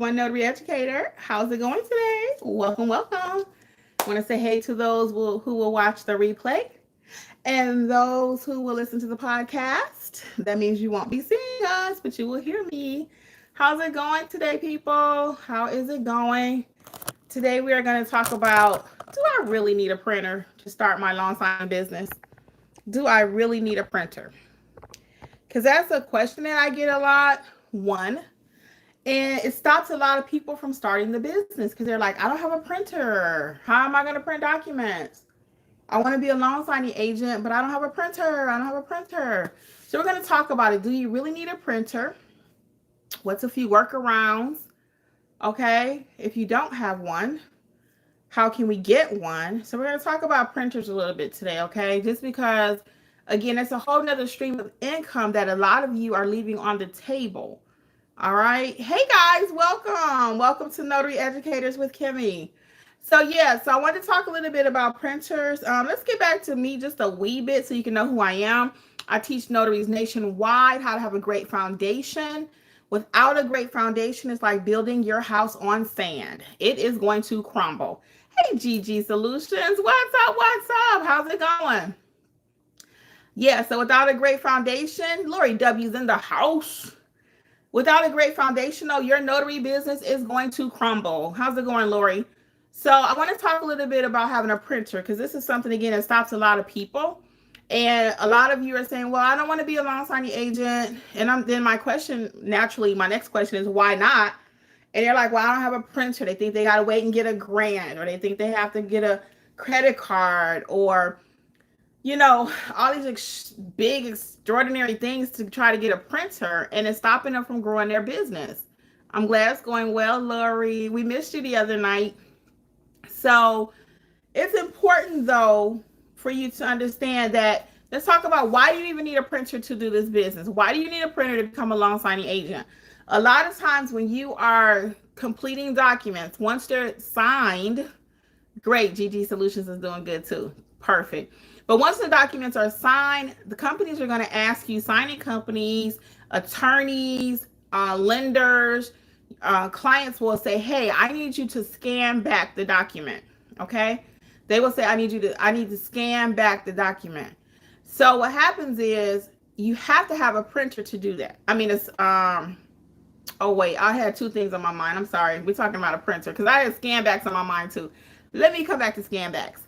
One Notary Educator. How's it going today? Welcome, welcome. I want to say hey to those who will watch the replay and those who will listen to the podcast. That means you won't be seeing us, but you will hear me. How's it going today, people? How is it going? Today we are going to talk about, do I really need a printer to start my long signing business? Do I really need a printer? Because that's a question that I get a lot. One, and it stops a lot of people from starting the business because they're like, I don't have a printer. How am I going to print documents? I want to be a loan signing agent, but I don't have a printer. I don't have a printer. So we're going to talk about it. Do you really need a printer? What's a few workarounds? Okay. If you don't have one, how can we get one? So we're going to talk about printers a little bit today. Okay. Just because, again, it's a whole nother stream of income that a lot of you are leaving on the table. All right. Hey guys, welcome. Welcome to Notary Educators with Kimmi. So I wanted to talk a little bit about printers. Let's get back to me just a wee bit so you can know who I am. I teach notaries nationwide how to have a great foundation. Without a great foundation, it's like building your house on sand. It is going to crumble. Hey, GG Solutions. What's up? What's up? How's it going? Yeah, so without a great foundation, Lori W's in the house. Without a great foundation, though, your notary business is going to crumble. How's it going, Lori? So I want to talk a little bit about having a printer because this is something, again, that stops a lot of people. And a lot of you are saying, well, I don't want to be a loan signing agent. And then my question, naturally, my next question is, why not? And they're like, well, I don't have a printer. They think they got to wait and get a grant, or they think they have to get a credit card, or all these big, extraordinary things to try to get a printer, and it's stopping them from growing their business. I'm glad it's going well, Lori. We missed you the other night. So it's important, though, for you to understand that. Let's talk about, why do you even need a printer to do this business? Why do you need a printer to become a loan signing agent? A lot of times when you are completing documents, once they're signed, great, GG Solutions is doing good too. Perfect. But once the documents are signed, the companies are going to ask you, signing companies, attorneys, lenders, clients will say, hey, I need you to scan back the document. Okay. They will say, I need to scan back the document. So what happens is you have to have a printer to do that. I mean, it's, oh wait, I had two things on my mind. I'm sorry. We're talking about a printer because I had scan backs on my mind too. Let me come back to scan backs.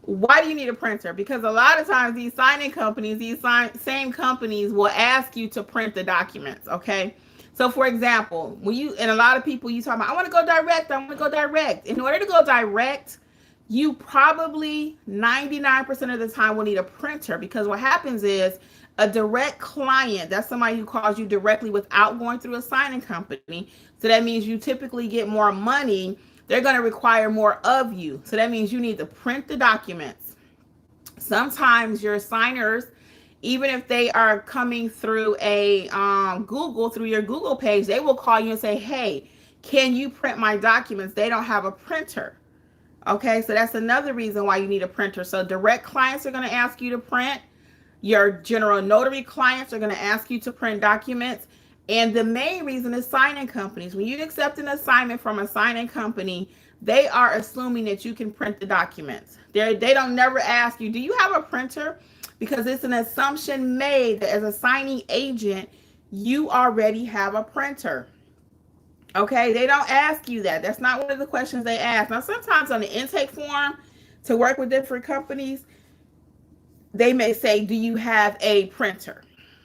Why do you need a printer? Because a lot of times these signing companies, same companies will ask you to print the documents, okay? So for example, and a lot of people, you talk about, I want to go direct. In order to go direct, you probably 99% of the time will need a printer, because what happens is a direct client, that's somebody who calls you directly without going through a signing company. So that means you typically get more money. They're going to require more of you. So that means you need to print the documents. Sometimes your signers, even if they are coming through a through your Google page, they will call you and say, hey, can you print my documents? They don't have a printer. Okay, so that's another reason why you need a printer. So direct clients are going to ask you to print. Your general notary clients are going to ask you to print documents. And the main reason is signing companies. When you accept an assignment from a signing company, they are assuming that you can print the documents. They don't never ask you, do you have a printer? Because it's an assumption made that as a signing agent, you already have a printer. Okay, they don't ask you that. That's not one of the questions they ask. Now, sometimes on the intake form to work with different companies, they may say, do you have a printer?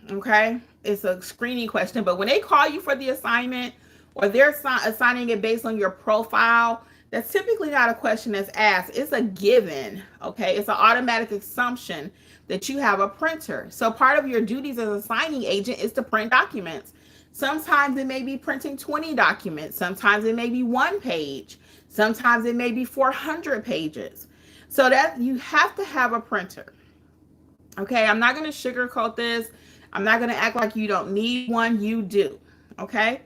Okay, it's a screening question. But when they call you for the assignment, or they're assigning it based on your profile, that's typically not a question that's asked. It's a given. Okay, it's an automatic assumption that you have a printer. So part of your duties as a signing agent is to print documents. Sometimes it may be printing 20 documents. Sometimes it may be one page. Sometimes it may be 400 pages. So that you have to have a printer. Okay, I'm not going to sugarcoat this. I'm not going to act like you don't need one. You do. Okay.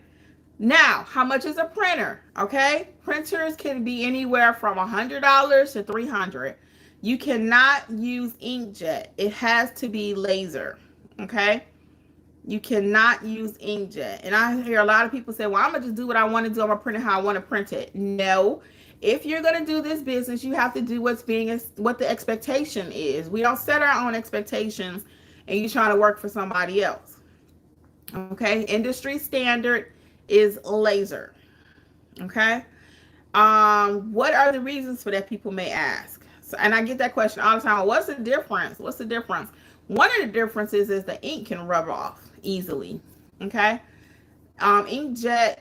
Now, how much is a printer? Okay. Printers can be anywhere from $100 to $300. You cannot use inkjet. It has to be laser. Okay. You cannot use inkjet. And I hear a lot of people say, well, I'm going to just do what I want to do. I'm going to print it how I want to print it. No. If you're going to do this business, you have to do what the expectation is. We don't set our own expectations and you're trying to work for somebody else. Okay? Industry standard is laser. Okay? What are the reasons for that, people may ask? So, and I get that question all the time. What's the difference? What's the difference? One of the differences is the ink can rub off easily. Okay. Inkjet,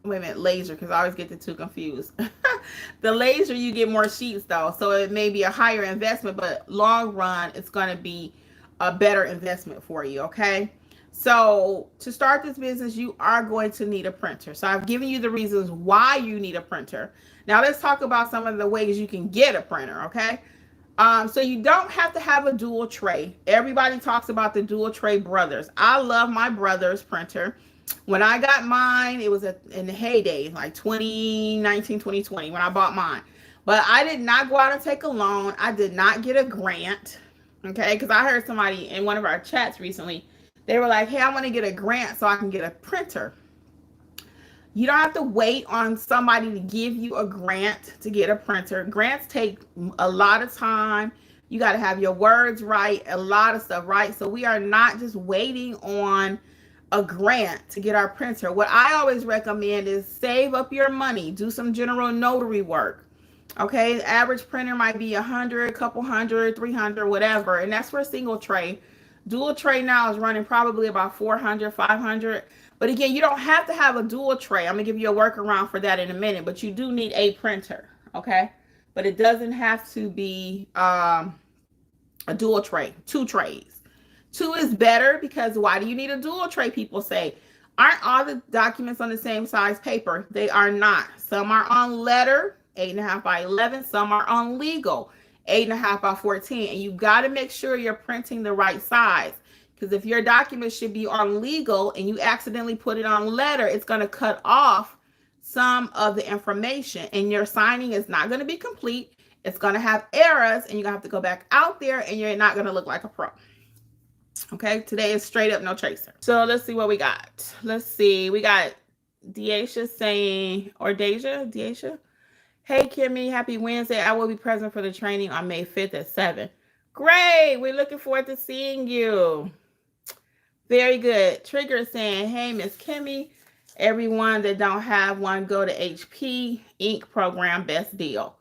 wait a minute, laser, because I always get the two confused. The laser, you get more sheets though, so it may be a higher investment, but long run, it's going to be a better investment for you. Okay. So to start this business, you are going to need a printer. So I've given you the reasons why you need a printer. Now let's talk about some of the ways you can get a printer. Okay. So you don't have to have a dual tray. Everybody talks about the dual tray brothers. I love my brother's printer. When I got mine, it was in the heyday, like 2019, 2020, when I bought mine. But I did not go out and take a loan. I did not get a grant. Okay, because I heard somebody in one of our chats recently, they were like, hey, I want to get a grant so I can get a printer. You don't have to wait on somebody to give you a grant to get a printer. Grants take a lot of time. You got to have your words right, a lot of stuff right. So we are not just waiting on a grant to get our printer. What I always recommend is save up your money, do some general notary work. Okay, the average printer might be 100, couple hundred, 300, whatever, and that's for a single tray. Dual tray now is running probably about 400, 500. But again, you don't have to have a dual tray. I'm gonna give you a workaround for that in a minute, but you do need a printer, okay? But it doesn't have to be a dual tray, two trays. Two is better because why do you need a dual tray? People say, aren't all the documents on the same size paper? They are not. Some are on letter, 8.5 by 11. Some are on legal, 8.5 by 14. And you got to make sure you're printing the right size. Because if your document should be on legal and you accidentally put it on letter, it's going to cut off some of the information and your signing is not going to be complete. It's going to have errors and you're going to have to go back out there and you're not going to look like a pro. Okay, today is straight up no tracer. So let's see what we got. Let's see. We got Deasia saying, or Deasia. Hey, Kimmi, happy Wednesday. I will be present for the training on May 5th at 7. Great. We're looking forward to seeing you. Very good. Trigger saying, hey, Miss Kimmi, everyone that don't have one, go to HP Ink program, best deal.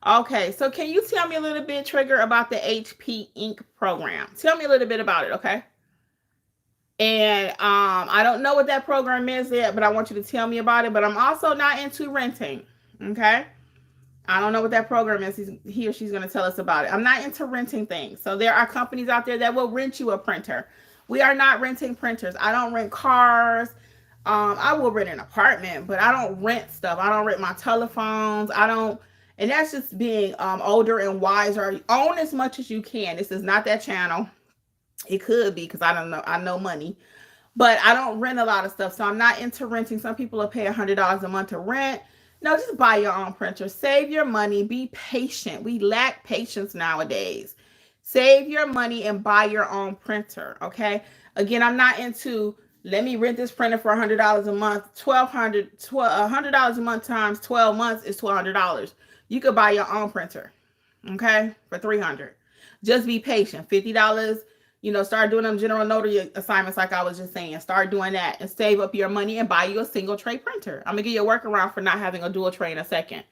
Okay, so can you tell me a little bit, Trigger, about the HP Ink program? Tell me a little bit about it, okay? And I don't know what that program is yet, but I want you to tell me about it. But I'm also not into renting, okay? I don't know what that program is. He or she's going to tell us about it. I'm not into renting things. So there are companies out there that will rent you a printer. We are not renting printers. I don't rent cars. I will rent an apartment, but I don't rent stuff. I don't rent my telephones. I don't, and that's just being older and wiser. Own as much as you can. This is not that channel. It could be because I don't know. I know money. But I don't rent a lot of stuff. So I'm not into renting. Some people will pay $100 a month to rent. No, just buy your own printer. Save your money. Be patient. We lack patience nowadays. Save your money and buy your own printer, okay? Again, I'm not into, let me rent this printer for $100 a month. $100 a month times 12 months is $1,200. You could buy your own printer, okay, for $300. Just be patient. $50, start doing them general notary assignments like I was just saying. Start doing that and save up your money and buy you a single tray printer. I'm going to give you a workaround for not having a dual tray in a second.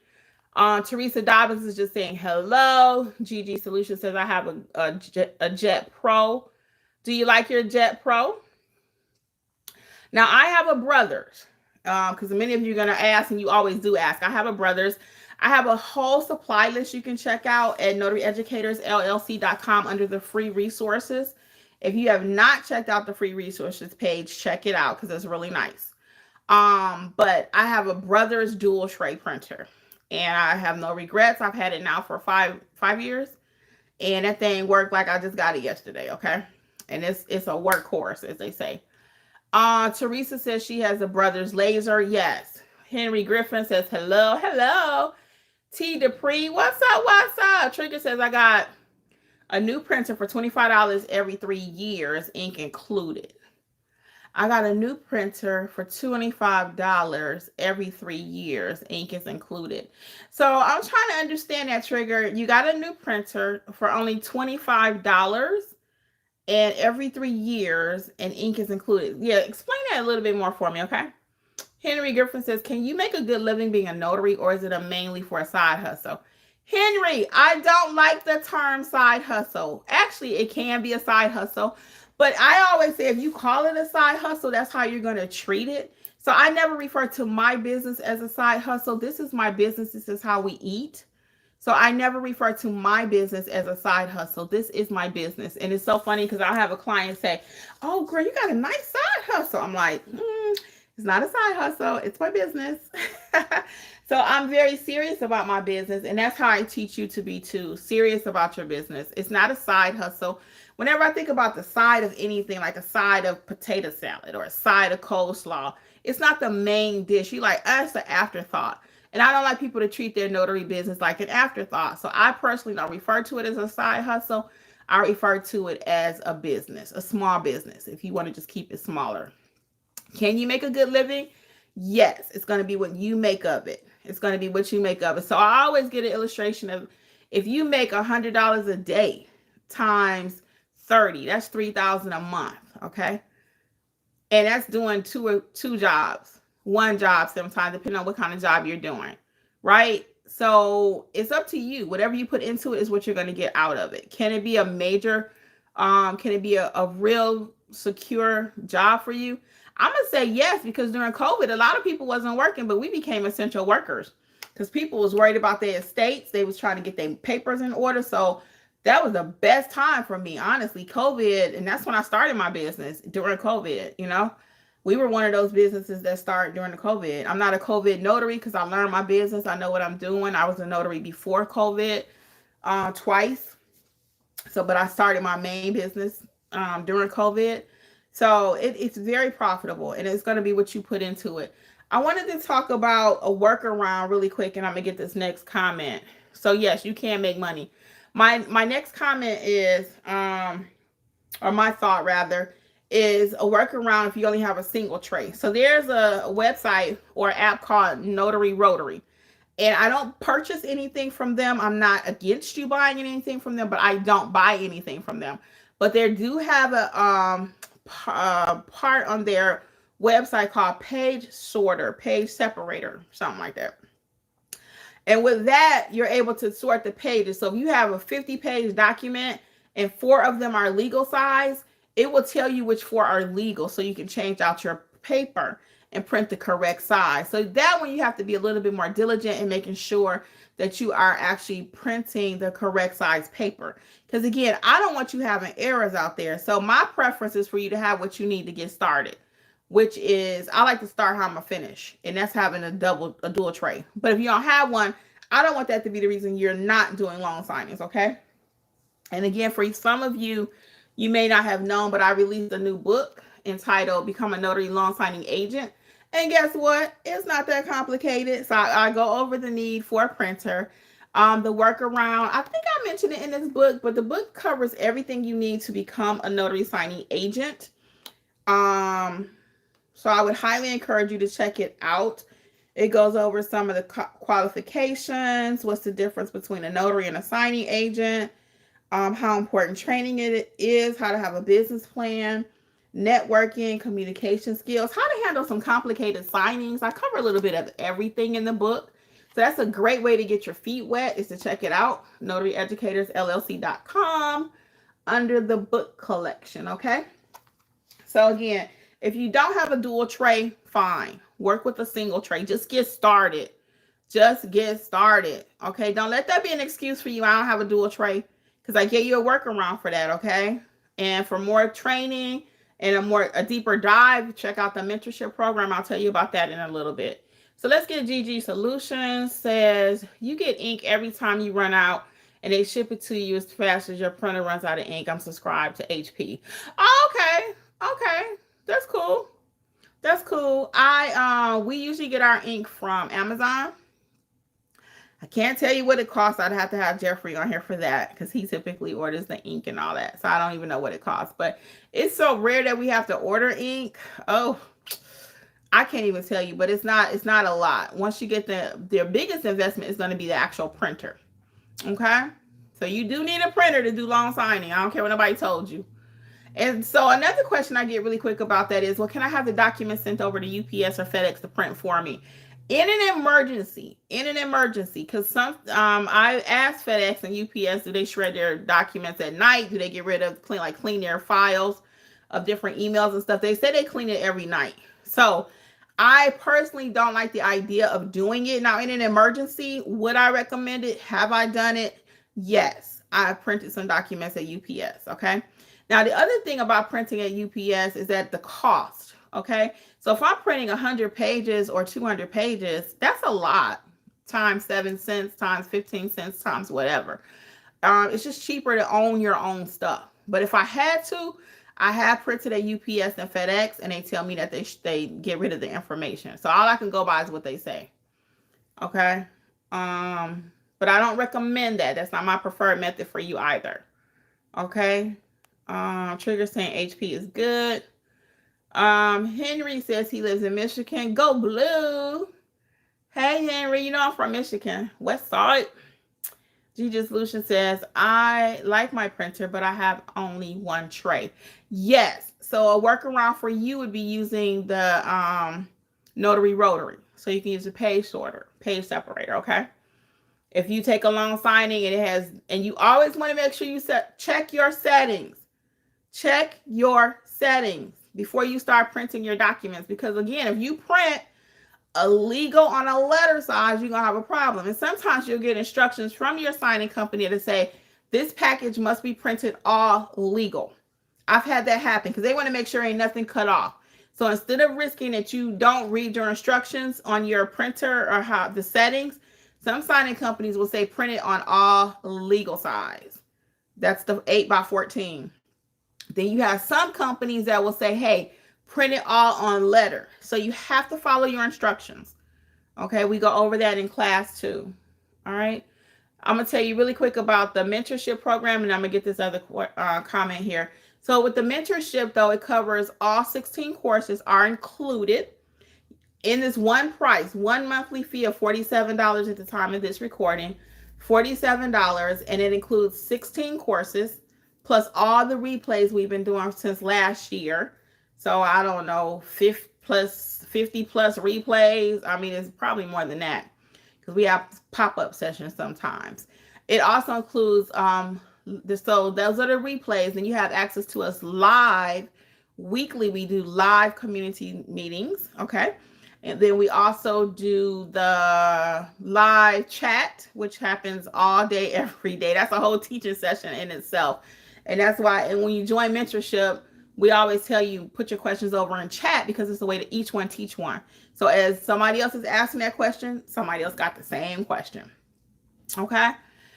Teresa Dobbins is just saying hello. GG Solutions says, I have a Jet Pro. Do you like your Jet Pro? Now, I have a Brothers because many of you are going to ask, and you always do ask. I have a Brothers. I have a whole supply list you can check out at notaryeducatorsllc.com under the free resources. If you have not checked out the free resources page, check it out because it's really nice. But I have a Brothers dual tray printer and I have no regrets. I've had it now for five years and that thing worked like I just got it yesterday. Okay. And it's a workhorse, as they say. Teresa says she has a Brothers laser. Yes. Henry Griffin says, hello. T. Dupree, what's up? Trigger says, I got a new printer for $25 every 3 years, ink included. I got a new printer for $25 every 3 years. Ink is included. So I'm trying to understand that, Trigger. You got a new printer for only $25 and every 3 years, and ink is included. Yeah, explain that a little bit more for me, okay? Henry Griffin says, can you make a good living being a notary, or is it a mainly for a side hustle? Henry, I don't like the term side hustle. Actually, it can be a side hustle, but I always say if you call it a side hustle, that's how you're going to treat it. So I never refer to my business as a side hustle. This is my business. This is how we eat. So I never refer to my business as a side hustle. This is my business. And it's so funny because I'll have a client say, oh, girl, you got a nice side hustle. I'm like, it's not a side hustle. It's my business. So I'm very serious about my business. And that's how I teach you to be too. Serious about your business. It's not a side hustle. Whenever I think about the side of anything, like a side of potato salad or a side of coleslaw, it's not the main dish. You like, it's an afterthought. And I don't like people to treat their notary business like an afterthought. So I personally don't refer to it as a side hustle. I refer to it as a business, a small business, if you want to just keep it smaller. Can you make a good living? Yes, it's going to be what you make of it. It's going to be what you make of it. So I always get an illustration of if you make $100 a day times 30, that's $3,000 a month, okay? And that's doing two jobs, one job sometimes, depending on what kind of job you're doing, right? So it's up to you. Whatever you put into it is what you're going to get out of it. Can it be a major, can it be a real secure job for you? I'm going to say yes, because during COVID, a lot of people wasn't working, but we became essential workers because people was worried about their estates. They was trying to get their papers in order. So that was the best time for me, honestly, COVID. And that's when I started my business during COVID, you know. We were one of those businesses that started during the COVID. I'm not a COVID notary because I learned my business. I know what I'm doing. I was a notary before COVID twice. So, but I started my main business during COVID. So it's very profitable, and it's going to be what you put into it. I wanted to talk about a workaround really quick, and I'm going to get this next comment. So yes, you can make money. My next comment is, or my thought rather, is a workaround if you only have a single tray. So there's a website or app called Notary Rotary. And I don't purchase anything from them. I'm not against you buying anything from them, but I don't buy anything from them. But they do have a part on their website called page sorter, page separator, something like that. And with that, you're able to sort the pages. So if you have a 50-page document and 4 of them are legal size, it will tell you which 4 are legal, so you can change out your paper and print the correct size. So that one you have to be a little bit more diligent in making sure that you are actually printing the correct size paper. Because again, I don't want you having errors out there. So my preference is for you to have what you need to get started, which is I like to start how I'm gonna finish, and that's having a dual tray. But if you don't have one, I don't want that to be the reason you're not doing loan signings, okay? And again, for some of you, you may not have known, but I released a new book entitled Become a Notary Loan Signing Agent. And guess what? It's not that complicated. So I go over the need for a printer, the workaround. I think I mentioned it in this book, but the book covers everything you need to become a notary signing agent. So I would highly encourage you to check it out. It goes over some of the qualifications, what's the difference between a notary and a signing agent, how important training it is, how to have a business plan, networking, communication skills, how to handle some complicated signings. I cover a little bit of everything in the book. So that's a great way to get your feet wet, is to check it out, notaryeducatorsllc.com, under the book collection, okay? So again, if you don't have a dual tray, fine. Work with a single tray. Just get started. Just get started, okay? Don't let that be an excuse for you. I don't have a dual tray, because I gave you a workaround for that, okay? And for more training and a deeper dive, check out the mentorship program. I'll tell you about that in a little bit. So let's get GG Solutions. Says you get ink every time you run out, and they ship it to you as fast as your printer runs out of ink. I'm subscribed to HP. Okay, that's cool. That's cool. We usually get our ink from Amazon. I can't tell you what it costs. I'd have to have Jeffrey on here for that because he typically orders the ink and all that. So I don't even know what it costs. But it's so rare that we have to order ink. Oh, I can't even tell you, but it's not a lot. Once you get their biggest investment is going to be the actual printer. Okay? So you do need a printer to do loan signing. I don't care what nobody told you. And so another question I get really quick about that is, well, can I have the documents sent over to UPS or FedEx to print for me? In an emergency, because I asked FedEx and UPS, do they shred their documents at night? Do they get rid of, clean their files of different emails and stuff? They say they clean it every night. So I personally don't like the idea of doing it. Now, in an emergency, would I recommend it? Have I done it? Yes. I printed some documents at UPS, okay? Now, the other thing about printing at UPS is that the cost, okay? So if I'm printing 100 pages or 200 pages, that's a lot, times 7 cents, times 15 cents, times whatever. It's just cheaper to own your own stuff. But if I had to, I have printed at UPS and FedEx, and they tell me that they get rid of the information. So all I can go by is what they say, okay? But I don't recommend that. That's not my preferred method for you either, okay? Trigger saying HP is good. Henry says he lives in Michigan. Go Blue. Hey Henry, you know I'm from Michigan. West Side. Gigi Solution says, I like my printer, but I have only one tray. Yes. So a workaround for you would be using the Notary Rotary. So you can use a page sorter, page separator, okay? If you take a loan signing and and you always want to make sure you check your settings. Check your settings before you start printing your documents. Because again, if you print illegal on a letter size, you're going to have a problem. And sometimes you'll get instructions from your signing company to say, this package must be printed all legal. I've had that happen because they want to make sure ain't nothing cut off. So instead of risking that you don't read your instructions on your printer or how the settings, some signing companies will say print it on all legal size. That's the 8x14. Then you have some companies that will say, hey, print it all on letter. So you have to follow your instructions. Okay, we go over that in class too. All right. I'm going to tell you really quick about the mentorship program, and I'm going to get this other comment here. So with the mentorship, though, it covers all 16 courses are included in this one price, one monthly fee of $47 at the time of this recording, $47, and it includes 16 courses plus all the replays we've been doing since last year. So I don't know, 50 plus replays. I mean, it's probably more than that because we have pop-up sessions sometimes. It also includes, so those are the replays, and you have access to us live. Weekly, we do live community meetings, okay? And then we also do the live chat, which happens all day, every day. That's a whole teaching session in itself. And that's why, and when you join mentorship, we always tell you, put your questions over in chat because it's a way to each one teach one. So as somebody else is asking that question, somebody else got the same question. Okay?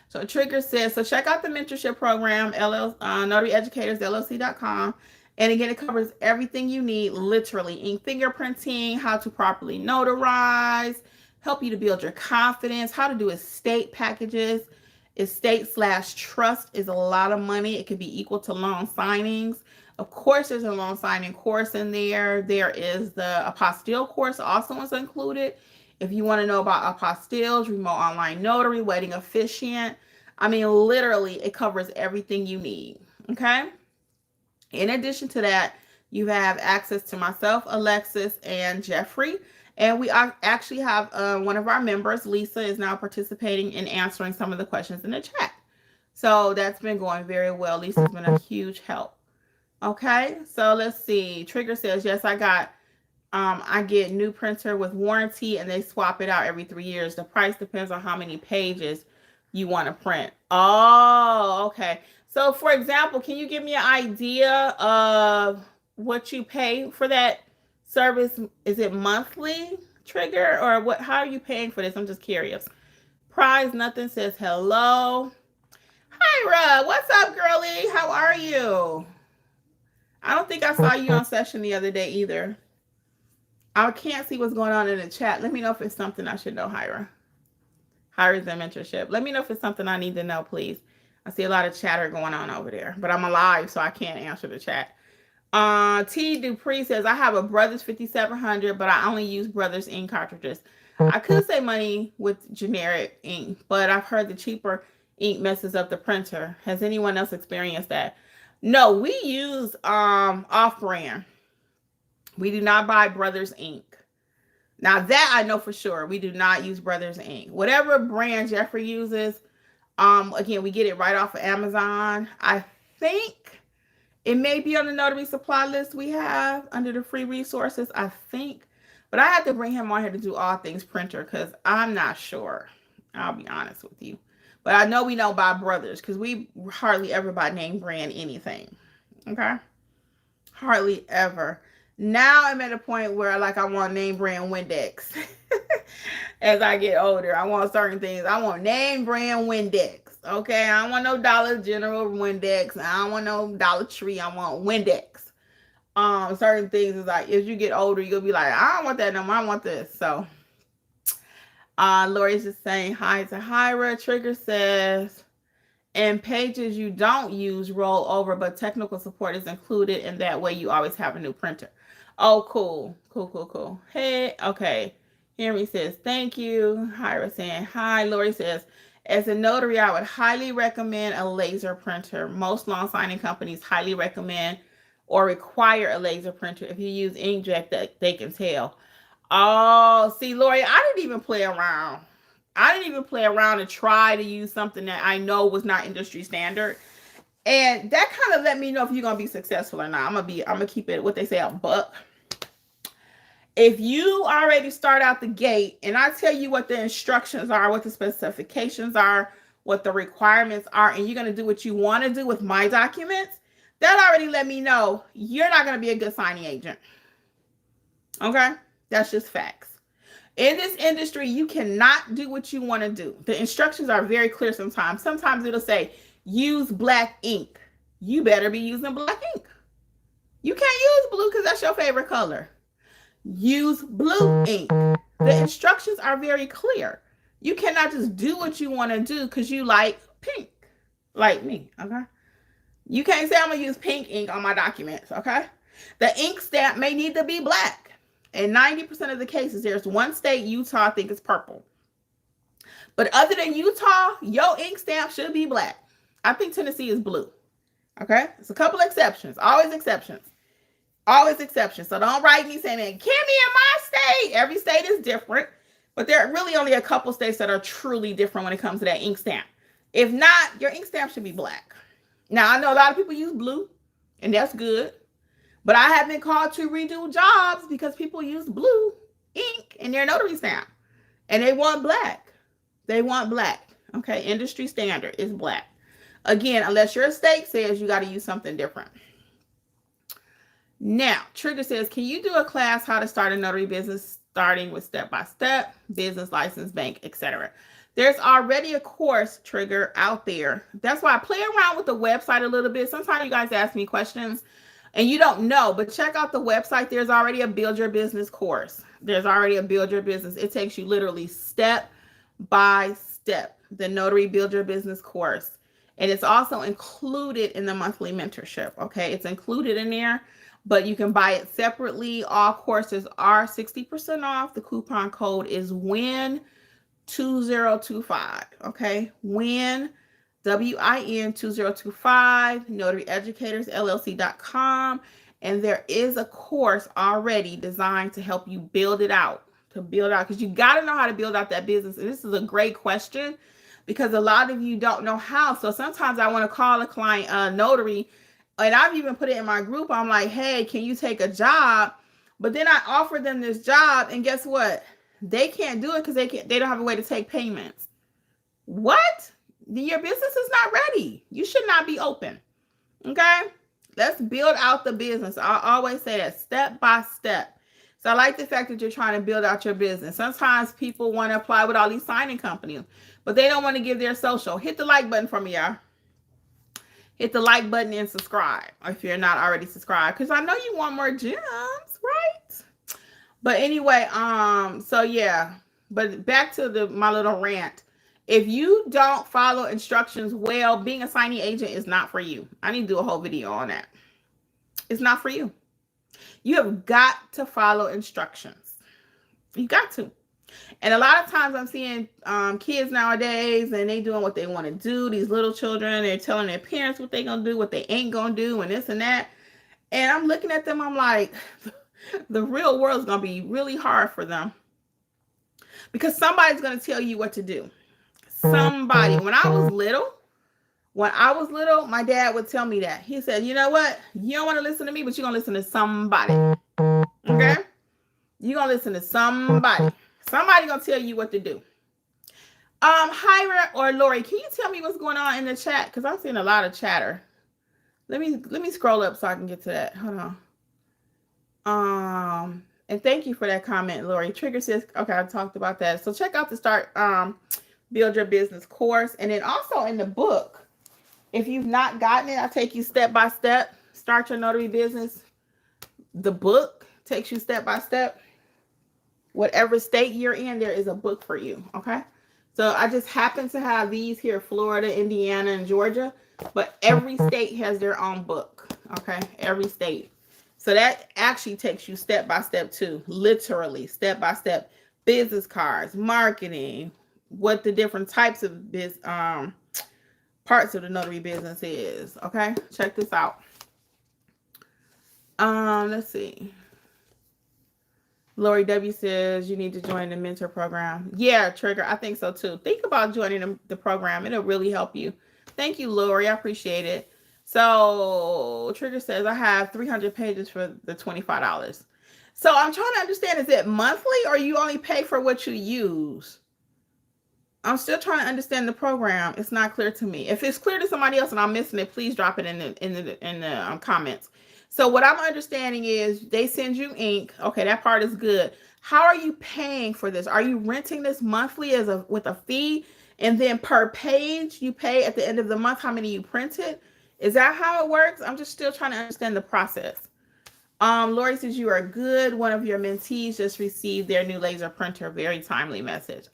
So Trigger says, so check out the mentorship program, notaryeducatorsllc.com. And again, it covers everything you need, literally, ink fingerprinting, how to properly notarize, help you to build your confidence, how to do estate packages. Estate/trust is a lot of money. It could be equal to loan signings. Of course, there's a loan signing course in there. There is the apostille course also is included. If you want to know about apostilles, remote online notary, wedding officiant, I mean, literally, it covers everything you need. Okay? In addition to that, you have access to myself, Alexis, and Jeffrey. And we actually have one of our members, Lisa, is now participating in answering some of the questions in the chat. So that's been going very well. Lisa's been a huge help. Okay, so let's see. Trigger says, yes, I get new printer with warranty and they swap it out every 3 years. The price depends on how many pages you want to print. Oh, okay. So for example, can you give me an idea of what you pay for that service? Is it monthly, Trigger, or what? How are you paying for this? I'm just curious. Prize Nothing says hello. Hi, what's up, girlie? How are you? I don't think I saw you on session the other day either. I can't see what's going on in the chat. Let me know if it's something I should know, Hyra. Hires and mentorship. Let me know if it's something I need to know, please. I see a lot of chatter going on over there, but I'm alive, so I can't answer the chat. T. Dupree says, I have a Brothers 5700, but I only use Brothers ink cartridges. I could say money with generic ink, but I've heard the cheaper ink messes up the printer. Has anyone else experienced that? No, we use off-brand. We do not buy Brothers ink. Now that I know for sure, we do not use Brothers ink. Whatever brand Jeffrey uses, again, we get it right off of Amazon. I think it may be on the notary supply list we have under the free resources, I think. But I had to bring him on here to do all things printer because I'm not sure. I'll be honest with you. But I know we don't buy Brothers because we hardly ever buy name brand anything. Okay? Hardly ever. Now I'm at a point where like I want name brand Windex. As I get older, I want certain things. I want name brand Windex. Okay, I don't want no Dollar General Windex. I don't want no Dollar Tree. I want Windex. Certain things is like as you get older, you'll be like, I don't want that no more. I want this. So, Lori's just saying hi to Hyra. Trigger says, and pages you don't use roll over, but technical support is included, and that way you always have a new printer. Oh, cool. Cool. Hey, okay. Henry says, thank you. Hyra saying hi. Lori says, as a notary, I would highly recommend a laser printer. Most loan signing companies highly recommend or require a laser printer. If you use inkjet, they can tell. Oh, see, Lori, I didn't even play around. I didn't even play around and try to use something that I know was not industry standard. And that kind of let me know if you're going to be successful or not. I'm going to keep it what they say a buck. If you already start out the gate and I tell you what the instructions are, what the specifications are, what the requirements are, and you're going to do what you want to do with my documents, that already let me know you're not going to be a good signing agent. Okay? That's just facts. In this industry, you cannot do what you want to do. The instructions are very clear sometimes. Sometimes it'll say, use black ink. You better be using black ink. You can't use blue because that's your favorite color. Use blue ink. The instructions are very clear. You cannot just do what you want to do because you like pink. Like me, okay? You can't say I'm going to use pink ink on my documents, okay? The ink stamp may need to be black. In 90% of the cases, there's one state, Utah, I think it's purple. But other than Utah, your ink stamp should be black. I think Tennessee is blue. Okay? It's a couple exceptions. Always exceptions. Always exceptions. So don't write me saying, Kimmi, in my state. Every state is different. But there are really only a couple states that are truly different when it comes to that ink stamp. If not, your ink stamp should be black. Now, I know a lot of people use blue, and that's good. But I have been called to redo jobs because people use blue ink in their notary stamp. And they want black. They want black. Okay, industry standard is black. Again, unless your state says you got to use something different. Now, Trigger says, can you do a class how to start a notary business starting with step-by-step, business license, bank, etc.? There's already a course, Trigger, out there. That's why I play around with the website a little bit. Sometimes you guys ask me questions and you don't know, but check out the website. There's already a Build Your Business course. There's already a Build Your Business. It takes you literally step by step, the Notary Build Your Business course. And it's also included in the monthly mentorship, okay? It's included in there, but you can buy it separately. All courses are 60% off. The coupon code is WIN2025, okay? WIN, WIN 2025, notaryeducatorsllc.com. And there is a course already designed to help you build it out, because you got to know how to build out that business. And this is a great question because a lot of you don't know how. So sometimes I want to call a client a notary, and I've even put it in my group. I'm like, hey, can you take a job? But then I offer them this job, and guess what? They can't do it because they don't have a way to take payments. What? Your business is not ready. You should not be open. Okay? Let's build out the business. I always say that step by step. So I like the fact that you're trying to build out your business. Sometimes people want to apply with all these signing companies, but they don't want to give their social. Hit the like button for me, y'all. Hit the like button and subscribe if you're not already subscribed, because I know you want more gems, right? But anyway, so yeah. But back to my little rant. If you don't follow instructions well, being a signing agent is not for you. I need to do a whole video on that. It's not for you. You have got to follow instructions. You got to. And a lot of times I'm seeing kids nowadays, and they doing what they want to do. These little children, they're telling their parents what they're going to do, what they ain't going to do, and this and that. And I'm looking at them, I'm like, the real world is going to be really hard for them. Because somebody's going to tell you what to do. Somebody. When I was little, my dad would tell me that. He said, you know what? You don't want to listen to me, but you're going to listen to somebody. Okay? You're going to listen to somebody. Somebody going to tell you what to do. Hyra or Lori, can you tell me what's going on in the chat? Because I'm seeing a lot of chatter. Let me scroll up so I can get to that. Hold on. And thank you for that comment, Lori. Trigger says, okay, I talked about that. So check out the Start Build Your Business course. And then also in the book, if you've not gotten it, I take you step by step. Start Your Notary Business. The book takes you step by step. Whatever state you're in, there is a book for you. Okay. So I just happen to have these here, Florida, Indiana, and Georgia. But every state has their own book. Okay. Every state. So that actually takes you step by step too. Literally step by step. Business cards, marketing, what the different types of parts of the notary business is. Okay. Check this out. Let's see. Lori W says you need to join the mentor program. Yeah, Trigger, I think so too. Think about joining the program. It'll really help you. Thank you, Lori. I appreciate it. So Trigger says I have 300 pages for the $25. So I'm trying to understand, is it monthly or you only pay for what you use? I'm still trying to understand the program. It's not clear to me. If it's clear to somebody else and I'm missing it, please drop it in the comments. So what I'm understanding is they send you ink. Okay, that part is good. How are you paying for this? Are you renting this monthly with a fee, and then per page you pay at the end of the month how many you printed? Is that how it works? I'm just still trying to understand the process. Lori says you are good. One of your mentees just received their new laser printer. Very timely message.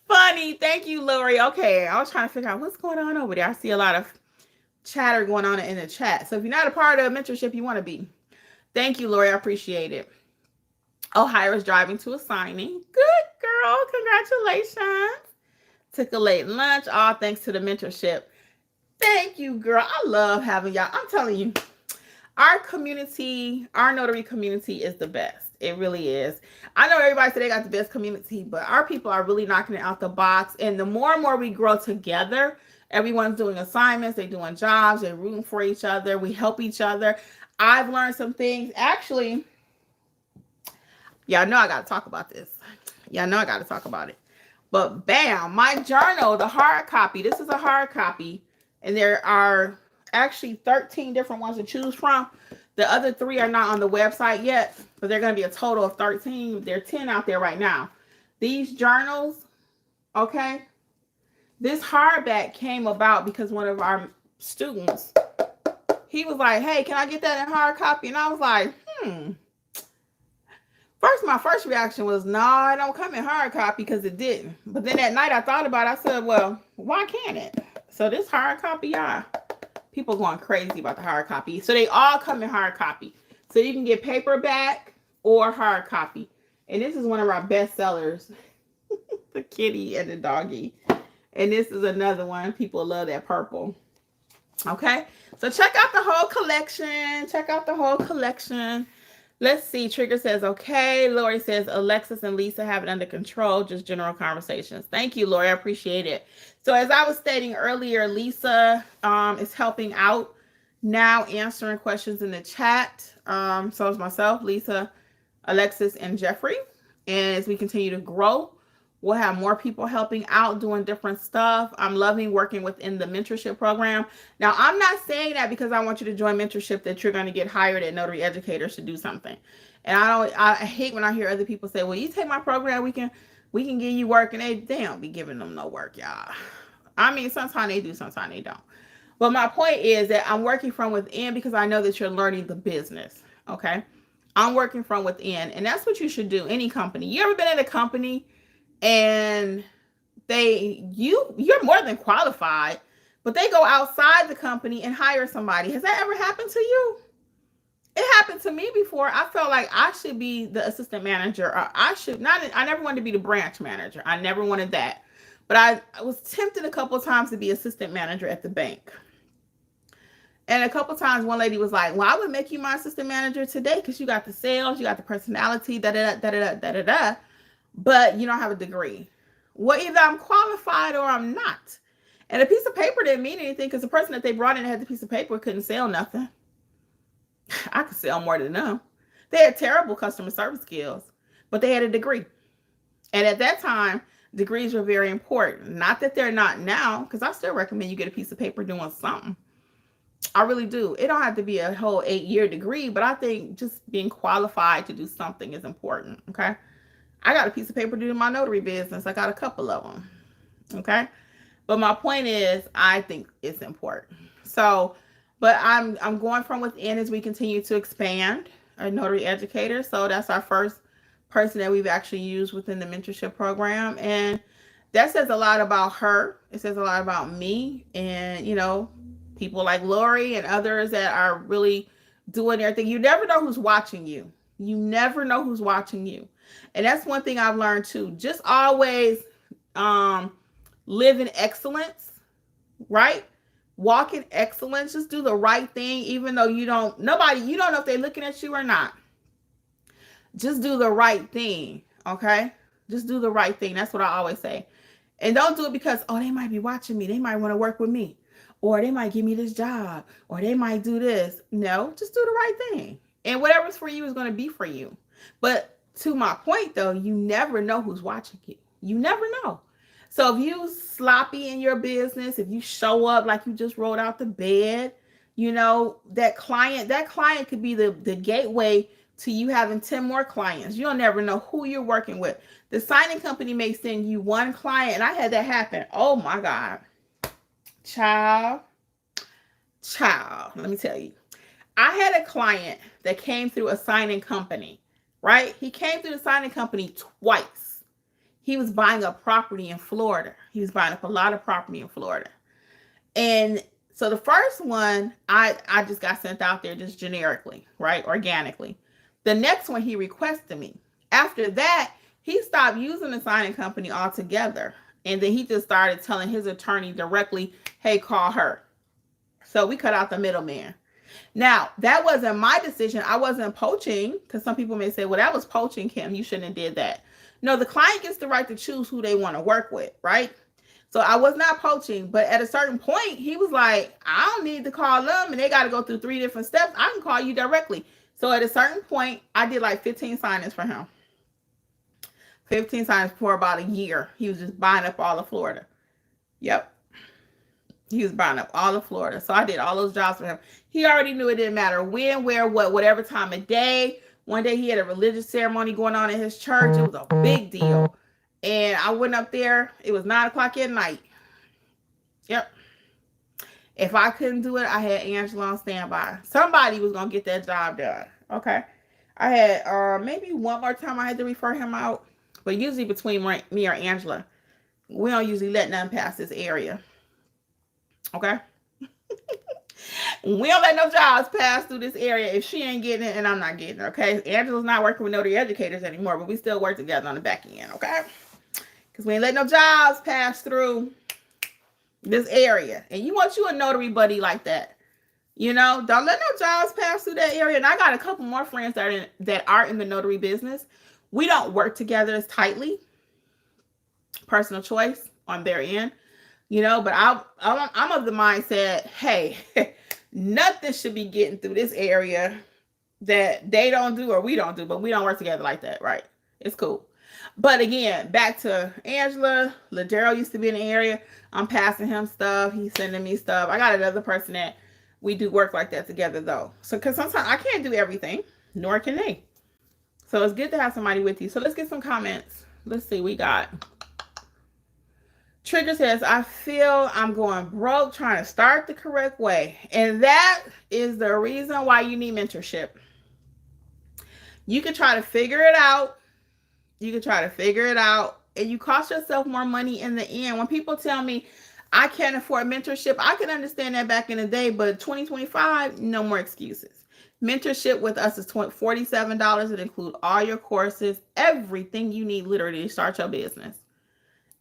Funny. Thank you, Lori. Okay, I was trying to figure out what's going on over there. I see a lot of chatter going on in the chat. So if you're not a part of a mentorship, you want to be. Thank you, Lori. I appreciate it. Oh, Hyra's driving to a signing. Good girl. Congratulations. Took a late lunch. All thanks to the mentorship. Thank you, girl. I love having y'all. I'm telling you, our community, our notary community is the best. It really is. I know everybody said they got the best community, but our people are really knocking it out the box. And the more and more we grow together, everyone's doing assignments, they're doing jobs, they're rooting for each other, we help each other. I've learned some things. Actually, y'all know I got to talk about this. Y'all know I got to talk about it. But bam, my journal, the hard copy, this is a hard copy. And there are actually 13 different ones to choose from. The other 3 are not on the website yet, but they're going to be a total of 13. There are 10 out there right now. These journals, okay, this hardback came about because one of our students, he was like, hey, can I get that in hard copy? And I was like, my first reaction was, no, it don't come in hard copy, because it didn't. But then at night I thought about it. I said, well, why can't it? So this hard copy, y'all, people going crazy about the hard copy. So they all come in hard copy. So you can get paperback or hard copy. And this is one of our best sellers, the kitty and the doggy. And this is another one. People love that purple. Okay. So check out the whole collection. Check out the whole collection. Let's see. Trigger says, okay. Lori says, Alexis and Lisa have it under control. Just general conversations. Thank you, Lori. I appreciate it. So as I was stating earlier, Lisa is helping out now, answering questions in the chat. So is myself, Lisa, Alexis, and Jeffrey. And as we continue to grow, we'll have more people helping out, doing different stuff. I'm loving working within the mentorship program. Now, I'm not saying that because I want you to join mentorship that you're going to get hired at Notary Educators to do something. And I hate when I hear other people say, well, you take my program, we can give you work. And they don't be giving them no work, y'all. I mean, sometimes they do, sometimes they don't. But my point is that I'm working from within because I know that you're learning the business. Okay. I'm working from within, and that's what you should do. Any company. You ever been at a company and you're more than qualified, but they go outside the company and hire somebody. Has that ever happened to you? It happened to me before. I felt like I should be the assistant manager, or I should not. I never wanted to be the branch manager. I never wanted that. But I was tempted a couple of times to be assistant manager at the bank. And a couple of times, one lady was like, "Well, I would make you my assistant manager today because you got the sales, you got the personality, da da da da da da da, but you don't have a degree." Well, either I'm qualified or I'm not. And a piece of paper didn't mean anything because the person that they brought in that had the piece of paper couldn't sell nothing. I could sell more than them. They had terrible customer service skills, but they had a degree. And at that time, degrees were very important. Not that they're not now, because I still recommend you get a piece of paper doing something. I really do. It don't have to be a whole 8-year degree, but I think just being qualified to do something is important. Okay. I got a piece of paper doing my notary business. I got a couple of them. Okay. But my point is, I think it's important. So, but I'm going from within as we continue to expand our notary educator. So that's our first person that we've actually used within the mentorship program. And that says a lot about her. It says a lot about me and, people like Lori and others that are really doing their thing. You never know who's watching you. You never know who's watching you. And that's one thing I've learned too. Just always live in excellence, right? Walk in excellence. Just do the right thing, even though you don't know if they're looking at you or not. Just do the right thing, okay? Just do the right thing. That's what I always say. And don't do it because, oh, they might be watching me. They might want to work with me. Or they might give me this job. Or they might do this. No, just do the right thing. And whatever's for you is going to be for you. But to my point, though, you never know who's watching you. You never know. So if you sloppy in your business, if you show up like you just rolled out the bed, that client could be the gateway to you having 10 more clients. You'll never know who you're working with. The signing company may send you one client, and I had that happen. Oh my God. Child, let me tell you. I had a client that came through a signing company, right? He came through the signing company twice. He was buying a property in Florida. He was buying up a lot of property in Florida. And so the first one, I just got sent out there just generically, right? Organically. The next one, he requested me. After that, he stopped using the signing company altogether. And then he just started telling his attorney directly, hey, call her. So we cut out the middleman. Now, that wasn't my decision. I wasn't poaching, because some people may say, well, that was poaching, Kim. You shouldn't have did that. No, the client gets the right to choose who they want to work with, right? So I was not poaching, but at a certain point, he was like, I don't need to call them, and they got to go through 3 different steps. I can call you directly. So at a certain point, I did like 15 signings for him. 15 signings for about a year. He was just buying up all of Florida. Yep. He was buying up all of Florida. So I did all those jobs for him. He already knew it didn't matter when, where, what, whatever time of day. One day he had a religious ceremony going on in his church. It was a big deal. And I went up there. It was 9 o'clock at night. Yep. If I couldn't do it, I had Angela on standby. Somebody was going to get that job done. Okay. I had maybe one more time I had to refer him out. But usually between me or Angela, we don't usually let nothing pass this area. Okay? We don't let no jobs pass through this area if she ain't getting it and I'm not getting it, okay? Angela's not working with notary educators anymore, but we still work together on the back end, okay? Because we ain't let no jobs pass through this area. And you want you a notary buddy like that. Don't let no jobs pass through that area. And I got a couple more friends that are in the notary business. We don't work together as tightly. Personal choice on their end. But I'm of the mindset, hey, nothing should be getting through this area that they don't do or we don't do, but we don't work together like that, right? It's cool. But again, back to Angela. Ladero used to be in the area. I'm passing him stuff. He's sending me stuff. I got another person that we do work like that together, though. So, because sometimes I can't do everything, nor can they. So it's good to have somebody with you. So let's get some comments. Let's see, we got... Trigger says, I feel I'm going broke trying to start the correct way. And that is the reason why you need mentorship. You can try to figure it out. and you cost yourself more money in the end. When people tell me I can't afford mentorship, I can understand that back in the day, but 2025, no more excuses. Mentorship with us is $47. It includes all your courses, everything you need literally to start your business,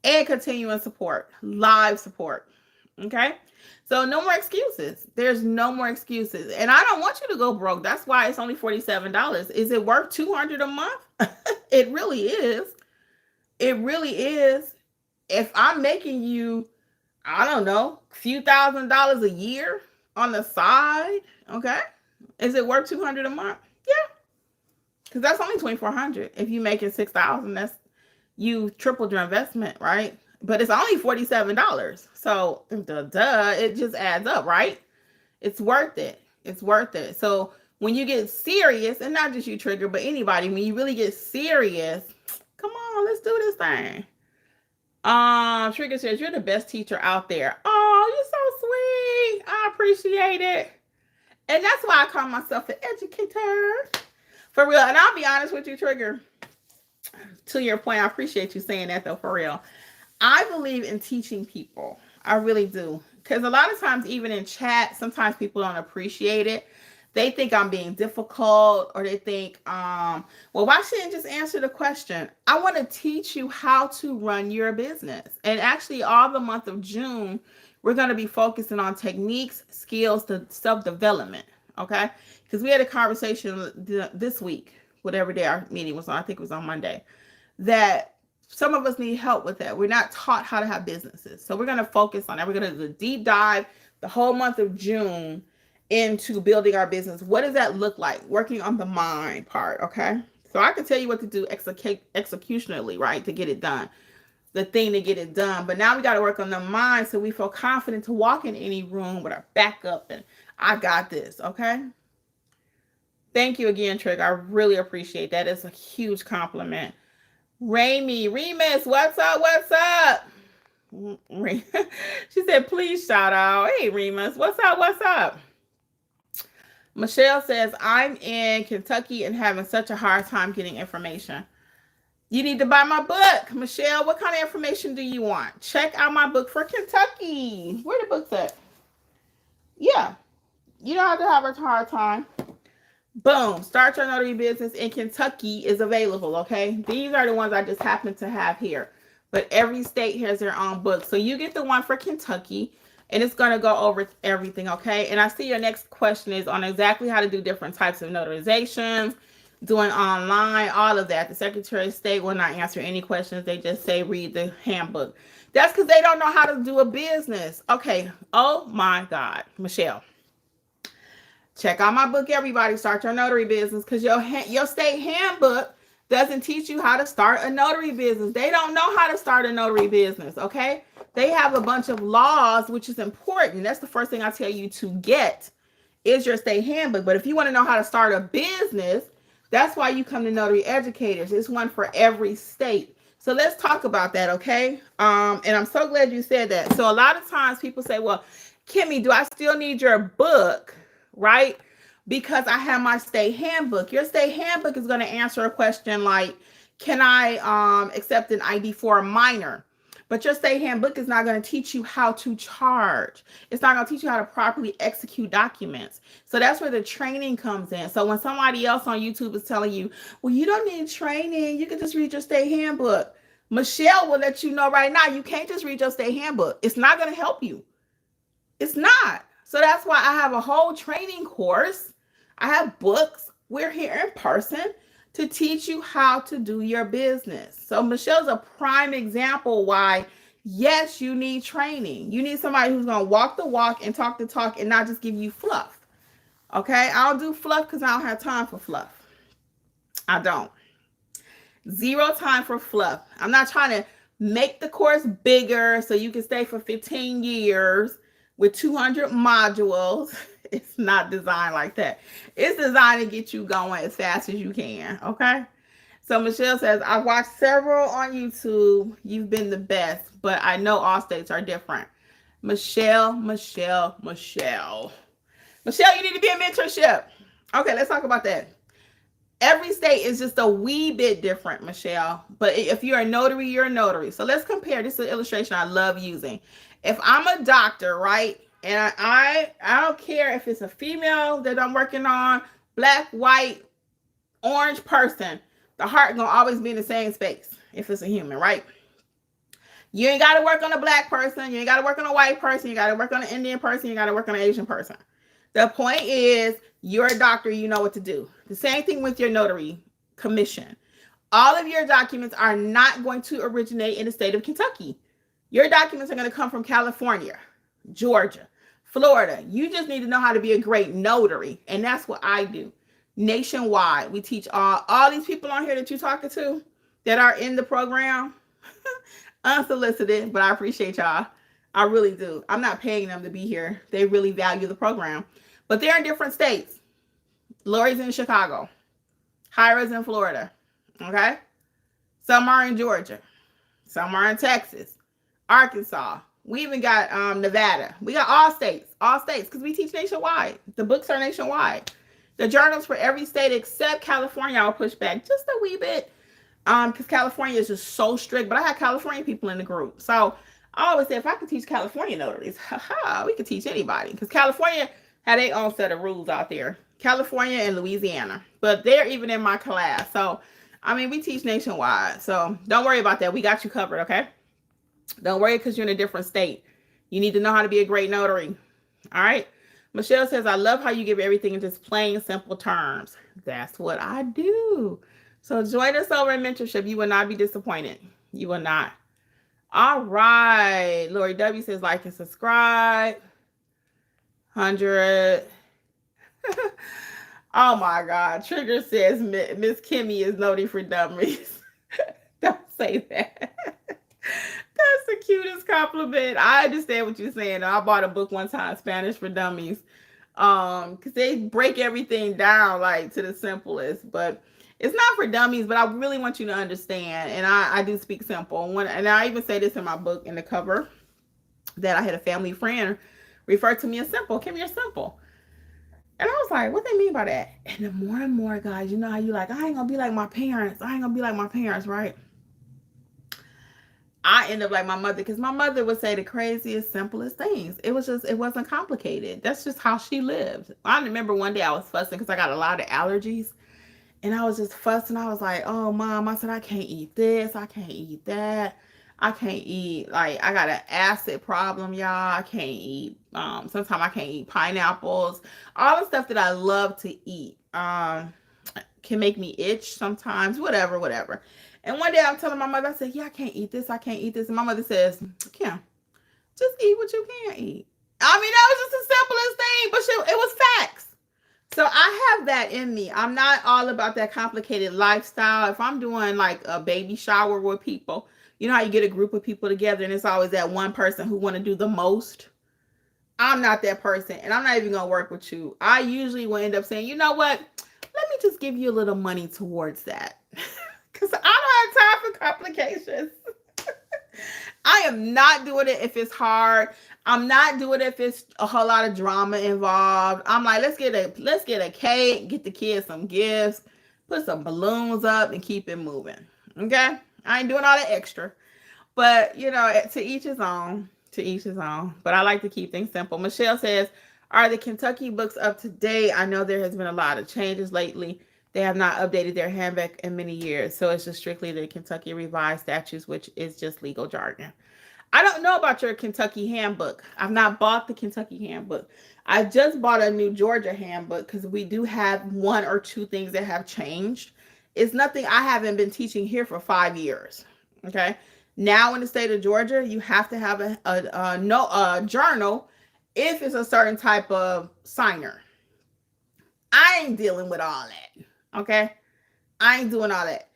and continuing support, live support. Okay? So no more excuses. There's no more excuses. And I don't want you to go broke. That's why it's only $47. Is it worth $200 a month? It really is. It really is. If I'm making you, I don't know, a few $1,000s a year on the side, okay? Is it worth $200 a month? Yeah. Because that's only $2,400. If you make it $6,000, that's you tripled your investment, right? But it's only $47. So it just adds up, right? It's worth it. It's worth it. So when you get serious, and not just you, Trigger, but anybody, when you really get serious, come on, let's do this thing. Trigger says, you're the best teacher out there. Oh, you're so sweet. I appreciate it. And that's why I call myself an educator. For real. And I'll be honest with you, Trigger. To your point, I appreciate you saying that, though, for real. I believe in teaching people. I really do. Because a lot of times, even in chat, sometimes people don't appreciate it. They think I'm being difficult, or they think, well, why shouldn't I just answer the question? I want to teach you how to run your business. And actually, all the month of June, we're going to be focusing on techniques, skills, to self-development. Okay? Because we had a conversation this week, whatever day our meeting was on, I think it was on Monday, that some of us need help with that. We're not taught how to have businesses. So we're going to focus on that. We're going to do a deep dive the whole month of June into building our business. What does that look like? Working on the mind part, okay? So I can tell you what to do executionally, right, to get it done. The thing to get it done. But now we got to work on the mind so we feel confident to walk in any room with our back up and I got this, okay? Thank you again, Trig. I really appreciate that. It's a huge compliment. Remus, what's up? What's up? She said, please shout out. Hey, Remus, what's up? What's up? Michelle says, I'm in Kentucky and having such a hard time getting information. You need to buy my book. Michelle, what kind of information do you want? Check out my book for Kentucky. Where the book's at? Yeah. You don't have to have a hard time. Boom. Start Your Notary Business in Kentucky is available, okay? These are the ones I just happen to have here. But every state has their own book. So you get the one for Kentucky. And it's going to go over everything, okay? And I see your next question is on exactly how to do different types of notarizations, doing online, all of that. The Secretary of State will not answer any questions. They just say read the handbook. That's because they don't know how to do a business. Okay. Oh, my God. Michelle. Check out my book, everybody. Start Your Notary Business, because your state handbook doesn't teach you how to start a notary business. They don't know how to start a notary business, okay? They have a bunch of laws, which is important. That's the first thing I tell you to get is your state handbook. But if you want to know how to start a business, that's why you come to Notary Educators. It's one for every state. So let's talk about that, okay? And I'm so glad you said that. So a lot of times people say, well, Kimmi, do I still need your book, right? Because I have my state handbook. Your state handbook is going to answer a question like, can I accept an ID for a minor? But your state handbook is not going to teach you how to charge. It's not going to teach you how to properly execute documents. So that's where the training comes in. So when somebody else on YouTube is telling you, well, you don't need training, you can just read your state handbook. Michelle will let you know right now, you can't just read your state handbook. It's not going to help you. It's not. So that's why I have a whole training course. I have books. We're here in person to teach you how to do your business. So Michelle's a prime example why, yes, you need training. You need somebody who's going to walk the walk and talk the talk and not just give you fluff. Okay? I don't do fluff because I don't have time for fluff. I don't. Zero time for fluff. I'm not trying to make the course bigger so you can stay for 15 years with 200 modules. It's not designed like that. It's designed to get you going as fast as you can, okay? So Michelle says, I watched several on YouTube. You've been the best, but I know all states are different. Michelle, you need to be in mentorship. Okay, let's talk about that. Every state is just a wee bit different, Michelle. But if you're a notary, you're a notary. So let's compare. This is an illustration I love using. If I'm a doctor, right, and I don't care if it's a female that I'm working on, black, white, orange person, the heart gonna always be in the same space if it's a human, right? You ain't got to work on a black person. You ain't got to work on a white person. You got to work on an Indian person. You got to work on an Asian person. The point is, you're a doctor. You know what to do. The same thing with your notary commission. All of your documents are not going to originate in the state of Kentucky. Your documents are going to come from California, Georgia, Florida. You just need to know how to be a great notary. And that's what I do. Nationwide, we teach all these people on here that you're talking to that are in the program. Unsolicited, but I appreciate y'all. I really do. I'm not paying them to be here. They really value the program. But they're in different states. Lori's in Chicago. Hyra's in Florida. Okay? Some are in Georgia. Some are in Texas. Arkansas. We even got Nevada. We got all states, because we teach nationwide. The books are nationwide. The journals for every state except California, I'll push back just a wee bit. Because California is just so strict, but I have California people in the group. So I always say, if I could teach California notaries, we could teach anybody. Because California had their own set of rules out there. California and Louisiana. But they're even in my class. So, I mean, we teach nationwide. So don't worry about that. We got you covered, okay? Don't worry because you're in a different state. You need to know how to be a great notary. All right? Michelle says, I love how you give everything in just plain, simple terms. That's what I do. So join us over in mentorship. You will not be disappointed. You will not. All right. Lori W says like and subscribe. 100. Oh my God. Trigger says Miss Kimmi is notary for dummies. Don't say that. That's the cutest compliment. I understand what you're saying. I bought a book one time, Spanish for Dummies. Because they break everything down like to the simplest. But it's not for dummies, but I really want you to understand. And I do speak simple. And I even say this in my book in the cover that I had a family friend refer to me as simple. Kimmi, you're simple. And I was like, what they mean by that? And the more and more, guys, you know how you like, I ain't gonna be like my parents. I ain't gonna be like my parents, right? I end up like my mother because my mother would say the craziest, simplest things. It wasn't complicated. That's just how she lived. I remember one day I was fussing because I got a lot of allergies. And I was just fussing. I was like, oh, Mom, I said, I can't eat this. I can't eat that. I can't eat, like, I got an acid problem, y'all. I can't eat, sometimes I can't eat pineapples. All the stuff that I love to eat can make me itch sometimes, whatever. And one day I'm telling my mother, I said, yeah, I can't eat this. And my mother says, Kim, just eat what you can eat. I mean, that was just the simplest thing, but it was facts. So I have that in me. I'm not all about that complicated lifestyle. If I'm doing like a baby shower with people, you know how you get a group of people together and it's always that one person who want to do the most? I'm not that person, and I'm not even going to work with you. I usually will end up saying, you know what? Let me just give you a little money towards that. Because I don't have time for complications. I am not doing it if it's hard. I'm not doing it if it's a whole lot of drama involved. I'm like, let's get a cake, get the kids some gifts, put some balloons up, and keep it moving. Okay? I ain't doing all that extra. But, you know, to each his own. To each his own. But I like to keep things simple. Michelle says, are the Kentucky books up to date? I know there has been a lot of changes lately. They have not updated their handbook in many years. So it's just strictly the Kentucky Revised Statutes, which is just legal jargon. I don't know about your Kentucky handbook. I've not bought the Kentucky handbook. I just bought a new Georgia handbook because we do have one or two things that have changed. It's nothing I haven't been teaching here for 5 years. Okay. Now in the state of Georgia, you have to have a journal if it's a certain type of signer. I ain't dealing with all that. Okay. I ain't doing all that.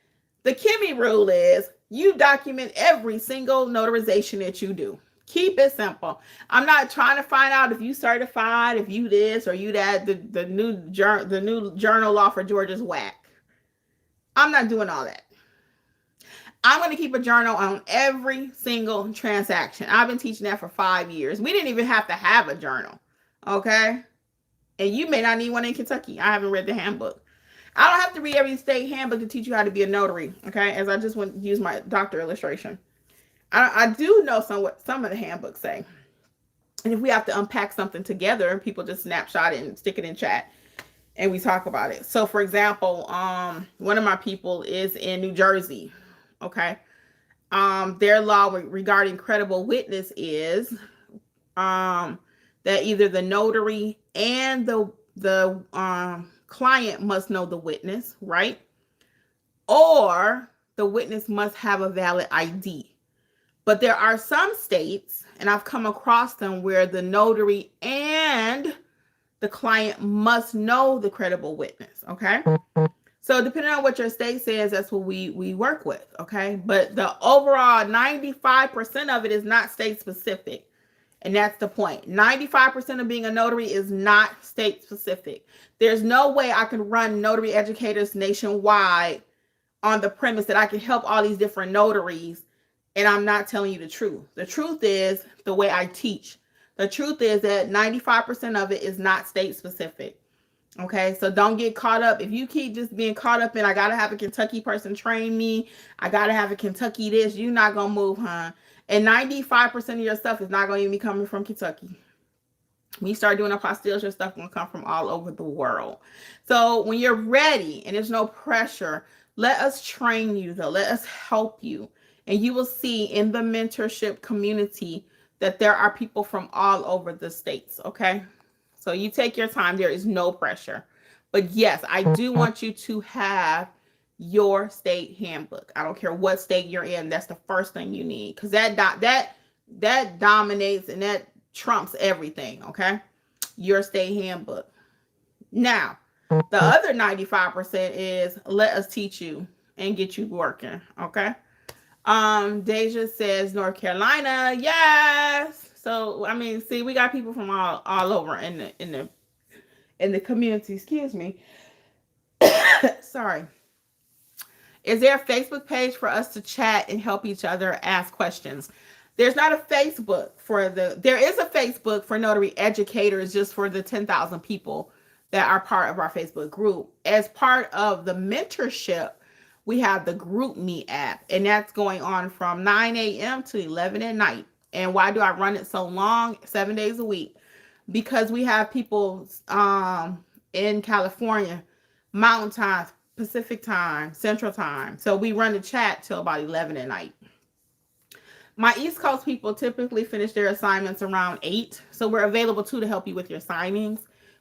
The Kimmi rule is you document every single notarization that you do. Keep it simple. I'm not trying to find out if you certified, if you this or you that. The new journal law for Georgia's whack. I'm not doing all that. I'm going to keep a journal on every single transaction. I've been teaching that for 5 years. We didn't even have to have a journal. Okay. And you may not need one in Kentucky. I haven't read the handbook. I don't have to read every state handbook to teach you how to be a notary, okay? As I just want to use my doctor illustration. I do know what some of the handbooks say. And if we have to unpack something together, people just snapshot it and stick it in chat and we talk about it. So for example, one of my people is in New Jersey, okay? Their law regarding credible witness is that either the notary and the client must know the witness, right? Or the witness must have a valid ID. But there are some states, and I've come across them, where the notary and the client must know the credible witness, okay? So depending on what your state says, that's what we work with, okay? But the overall 95% of it is not state specific. And that's the point. 95% of being a notary is not state specific. There's no way I can run notary educators nationwide on the premise that I can help all these different notaries and I'm not telling you the truth. The truth is the way I teach. The truth is that 95% of it is not state specific. Okay, so don't get caught up. If you keep just being caught up in, I got to have a Kentucky person train me, I got to have a Kentucky this, you're not going to move, huh? And 95% of your stuff is not going to even be coming from Kentucky. When you start doing apostilles, your stuff going to come from all over the world. So when you're ready and there's no pressure, let us train you though. Let us help you. And you will see in the mentorship community that there are people from all over the states, okay? So you take your time. There is no pressure. But yes, I do want you to have your state handbook. I don't care what state you're in. That's the first thing you need, because that dominates and that trumps everything, okay? Your state handbook. Now, the other 95% is let us teach you and get you working, okay? Deja says North Carolina. Yes. So I mean, see, we got people from all over in the community. Excuse me. Sorry. Is there a Facebook page for us to chat and help each other ask questions? There's not a Facebook there is a Facebook for notary educators, just for the 10,000 people that are part of our Facebook group. As part of the mentorship, we have the GroupMe app, and that's going on from 9 a.m. to 11 at night. And why do I run it so long, 7 days a week? Because we have people in California, Mountain Time, Pacific Time, Central Time. So we run the chat till about 11 at night. My East Coast people typically finish their assignments around 8. So we're available too to help you with your signings.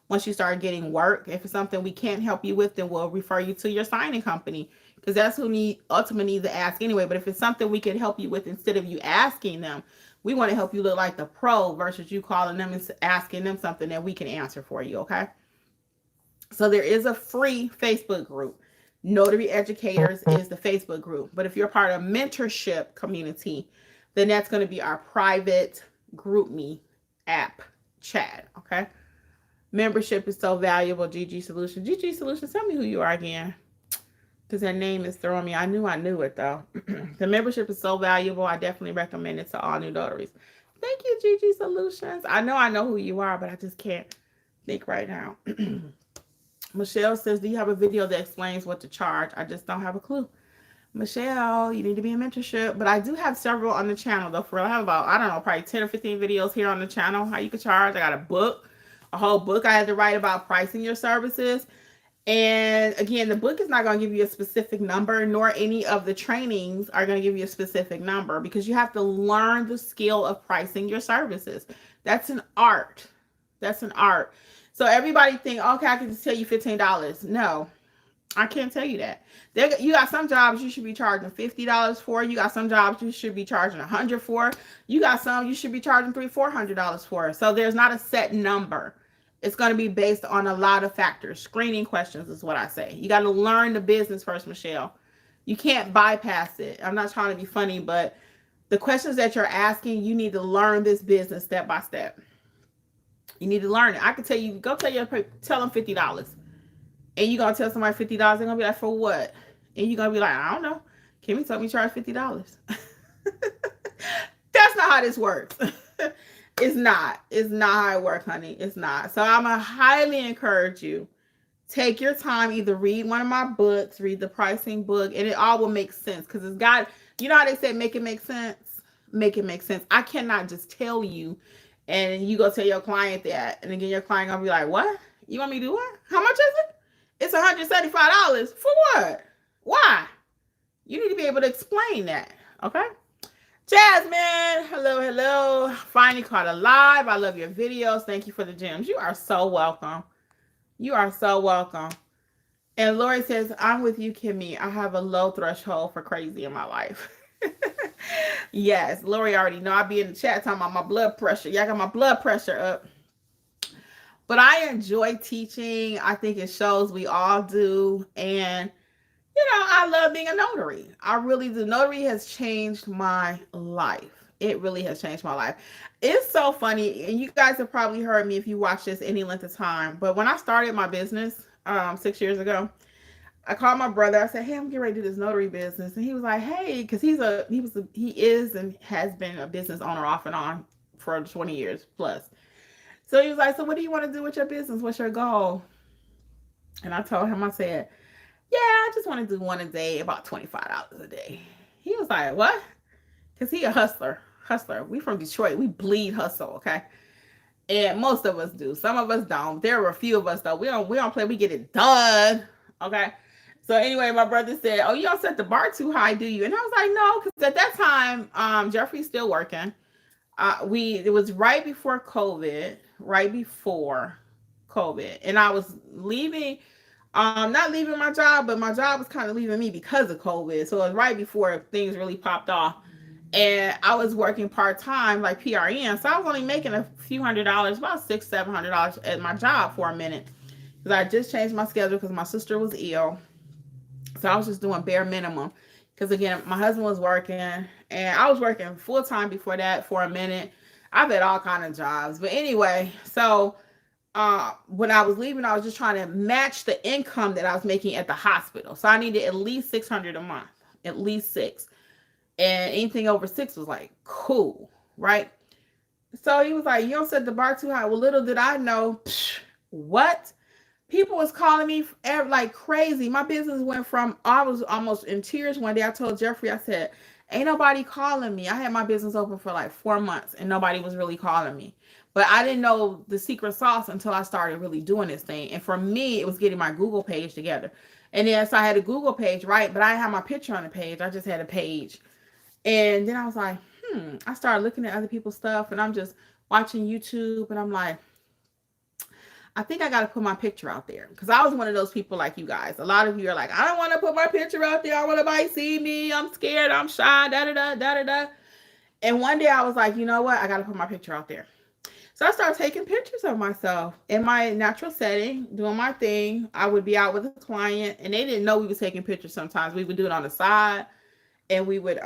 Once you start getting work, if it's something we can't help you with, then we'll refer you to your signing company, because that's who ultimately needs to ask anyway. But if it's something we can help you with instead of you asking them, we want to help you look like the pro versus you calling them and asking them something that we can answer for you, okay? So there is a free Facebook group. Notary Educators is the Facebook group. But if you're part of mentorship community, then that's going to be our private GroupMe app chat, okay? Membership is so valuable. GG Solutions. GG Solutions, tell me who you are again, because that name is throwing me. I knew it though. The membership is so valuable. I definitely recommend it to all new notaries. Thank you, GG Solutions. I know who you are, but I just can't think right now. Michelle says, do you have a video that explains what to charge? I just don't have a clue. Michelle, you need to be in mentorship. But I do have several on the channel though. For real, I have about, I don't know, probably 10 or 15 videos here on the channel, how you can charge. I got a whole book I had to write about pricing your services. And again, the book is not going to give you a specific number, nor any of the trainings are going to give you a specific number, because you have to learn the skill of pricing your services. That's an art. That's an art. So everybody think, okay, I can just tell you $15. No, I can't tell you that. You got some jobs you should be charging $50 for. You got some jobs you should be charging $100 for. You got some you should be charging $300-$400 for. So there's not a set number. It's going to be based on a lot of factors. Screening questions is what I say. You got to learn the business first, Michelle. You can't bypass it. I'm not trying to be funny, but the questions that you're asking, you need to learn this business step by step. You need to learn it. I can tell you, tell them $50. And you're going to tell somebody $50, they're going to be like, for what? And you're going to be like, I don't know. Kimmi told me to charge $50. That's not how this works. It's not how it works, honey. It's not. So I'm going to highly encourage you Take your time, either read one of my books, read the pricing book, and it all will make sense because it's got, you know how they say make it make sense? Make it make sense. I cannot just tell you and you go tell your client that, and again, your client gonna be like, what? You want me to do what? How much is it? It's $175. For what? Why? You need to be able to explain that. Okay? Jasmine, hello, hello. Finally caught a live. I love your videos. Thank you for the gems. You are so welcome. You are so welcome. And Lori says, I'm with you, Kimmi. I have a low threshold for crazy in my life. Yes, Lori already know. I be in the chat talking about my blood pressure. Y'all got my blood pressure up. But I enjoy teaching. I think it shows we all do. And, I love being a notary. I really do. Notary has changed my life. It really has changed my life. It's so funny. And you guys have probably heard me if you watch this any length of time. But when I started my business 6 years ago, I called my brother. I said, "Hey, I'm getting ready to do this notary business," and he was like, "Hey," because he is and has been a business owner off and on for 20 years plus. So he was like, "So what do you want to do with your business? What's your goal?" And I told him, I said, "Yeah, I just want to do one a day, about $25 a day." He was like, "What?" Because he a hustler. Hustler. We from Detroit. We bleed hustle. Okay. And most of us do. Some of us don't. There were a few of us though. We don't play. We get it done. Okay. So anyway, my brother said, "Oh, you don't set the bar too high, do you?" And I was like, "No," because at that time, Jeffrey's still working. It was right before COVID, and I was leaving. Not leaving my job, but my job was kind of leaving me because of COVID. So it was right before things really popped off. And I was working part-time like PRN. So I was only making a few $100s, about $600-700 at my job for a minute. Because I just changed my schedule because my sister was ill. So I was just doing bare minimum. Because again, my husband was working and I was working full-time before that for a minute. I've had all kind of jobs. But anyway, so when I was leaving, I was just trying to match the income that I was making at the hospital. So I needed at least $600 a month, at least six. And anything over six was like, cool, right? So he was like, "You don't set the bar too high." Well, little did I know, what? People was calling me like crazy. My business went from, I was almost in tears one day. I told Jeffrey, I said, "Ain't nobody calling me." I had my business open for like 4 months and nobody was really calling me. But I didn't know the secret sauce until I started really doing this thing. And for me, it was getting my Google page together. And then so I had a Google page, right? But I didn't have my picture on the page. I just had a page. And then I was like, I started looking at other people's stuff and I'm just watching YouTube and I'm like, I think I got to put my picture out there. Because I was one of those people like you guys. A lot of you are like, "I don't want to put my picture out there. I want nobody to see me. I'm scared. I'm shy. Da da da da da da." And one day I was like, you know what? I got to put my picture out there. So I started taking pictures of myself in my natural setting, doing my thing. I would be out with a client and they didn't know we was taking pictures sometimes. We would do it on the side and we would,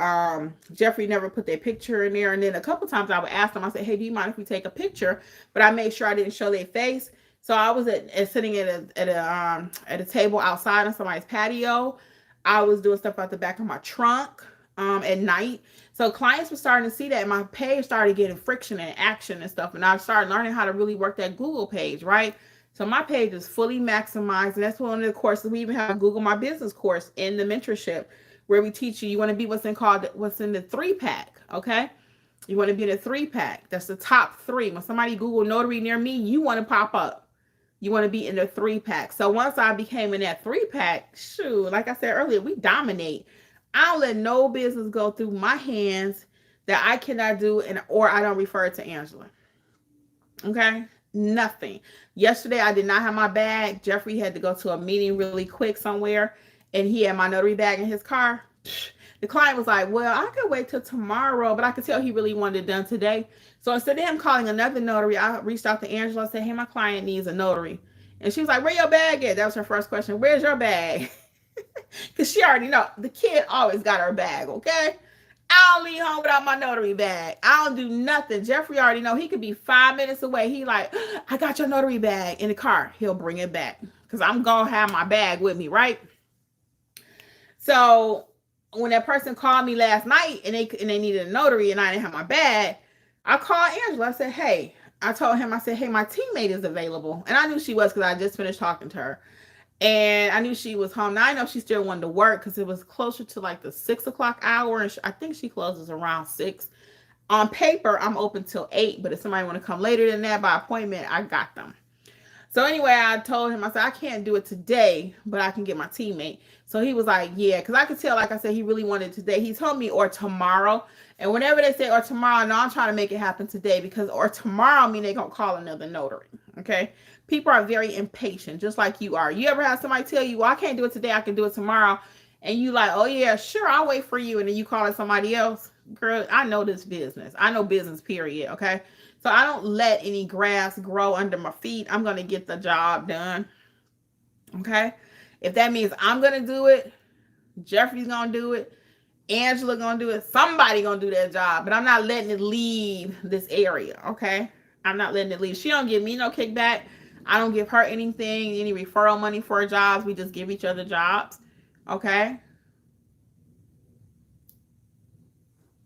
Jeffrey never put their picture in there. And then a couple times I would ask them, I said, "Hey, do you mind if we take a picture?" But I made sure I didn't show their face. So I was sitting at a table outside on somebody's patio. I was doing stuff out the back of my trunk at night. So clients were starting to see that. My page started getting friction and action and stuff. And I started learning how to really work that Google page, right? So my page is fully maximized. And that's one of the courses. We even have a Google My Business course in the mentorship where we teach you want to be what's in the 3-pack. Okay. You want to be in a 3-pack. That's the top 3. When somebody Google notary near me, you want to pop up. You want to be in the 3-pack. So once I became in that 3-pack, shoot, like I said earlier, we dominate. I don't let no business go through my hands that I cannot do or I don't refer it to Angela. Okay? Nothing. Yesterday, I did not have my bag. Jeffrey had to go to a meeting really quick somewhere, and he had my notary bag in his car. The client was like, "Well, I could wait till tomorrow," but I could tell he really wanted it done today. So instead of him calling another notary, I reached out to Angela and said, "Hey, my client needs a notary." And she was like, "Where your bag at?" That was her first question. "Where's your bag?" Because she already know the kid always got her bag, okay? I don't leave home without my notary bag. I don't do nothing. Jeffrey already know he could be 5 minutes away. He like, "I got your notary bag in the car." He'll bring it back because I'm going to have my bag with me, right? So when that person called me last night and they needed a notary and I didn't have my bag, I called Angela. I said, "Hey," I told him, I said, "Hey, my teammate is available." And I knew she was because I just finished talking to her. And I knew she was home. Now I know she still wanted to work because it was closer to like the 6 o'clock hour, and I think she closes around 6. On paper, I'm open till 8, but if somebody want to come later than that by appointment, I got them. So anyway, I told him, I said, I can't do it today, but I can get my teammate. So he was like, yeah, because I could tell, like I said, he really wanted today. He told me or tomorrow. And whenever they say or tomorrow, no, I'm trying to make it happen today, because or tomorrow mean they're going to call another notary. Okay. People are very impatient, just like you are. You ever have somebody tell you, well, I can't do it today, I can do it tomorrow. And you like, oh yeah, sure, I'll wait for you. And then you calling somebody else. Girl, I know this business. I know business, period. Okay. So I don't let any grass grow under my feet. I'm going to get the job done. Okay. If that means I'm going to do it, Jeffrey's going to do it, Angela going to do it, somebody going to do that job, but I'm not letting it leave this area. Okay. I'm not letting it leave. She don't give me no kickback. I don't give her anything, any referral money for her jobs. We just give each other jobs. Okay.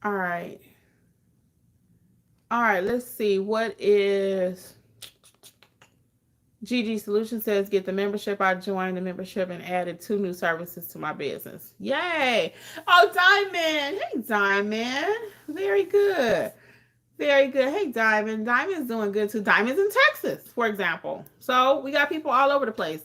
All right. All right. Let's see. What is GG Solution says, get the membership. I joined the membership and added 2 new services to my business. Yay. Oh, Diamond. Hey, Diamond. Very good. Very good. Hey, Diamond. Diamond's doing good too. Diamond's in Texas, for example. So we got people all over the place.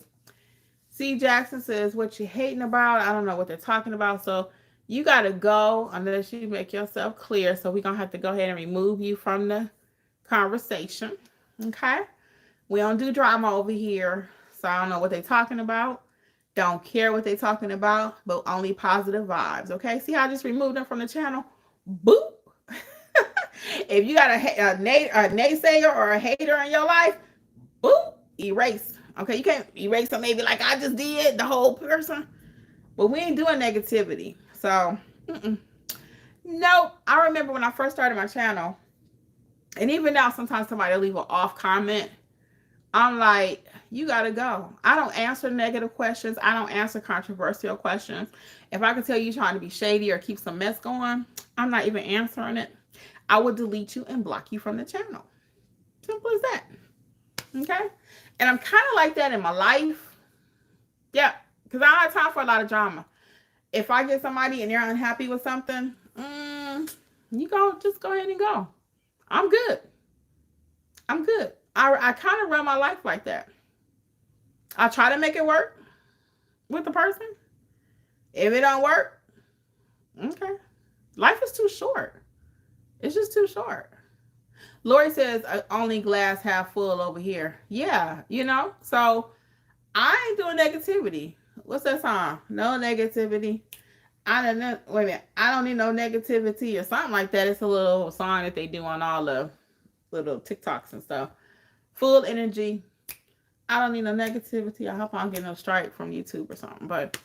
C. Jackson says, what you hating about? I don't know what they're talking about. So you got to go unless you make yourself clear. So we're going to have to go ahead and remove you from the conversation. Okay. We don't do drama over here. So I don't know what they're talking about. Don't care what they're talking about, but only positive vibes. Okay. See how I just removed them from the channel? Boop. If you got a naysayer or a hater in your life, boop, erase. Okay. You can't erase them maybe like I just did, the whole person. But we ain't doing negativity. So, nope. I remember when I first started my channel, and even now, sometimes somebody will leave an off comment. I'm like, you got to go. I don't answer negative questions. I don't answer controversial questions. If I can tell you trying to be shady or keep some mess going, I'm not even answering it. I would delete you and block you from the channel. Simple as that. Okay? And I'm kind of like that in my life. Yeah. Because I don't have time for a lot of drama. If I get somebody and they're unhappy with something, just go ahead and go. I'm good. I'm good. I kind of run my life like that. I try to make it work with the person. If it don't work, okay. Life is too short. It's just too short. Lori says, only glass half full over here. Yeah, so I ain't doing negativity. What's that song? No negativity. I don't know. Wait a minute. I don't need no negativity or something like that. It's a little song that they do on all the little TikToks and stuff. Full energy. I don't need no negativity. I hope I don't get no strike from YouTube or something. But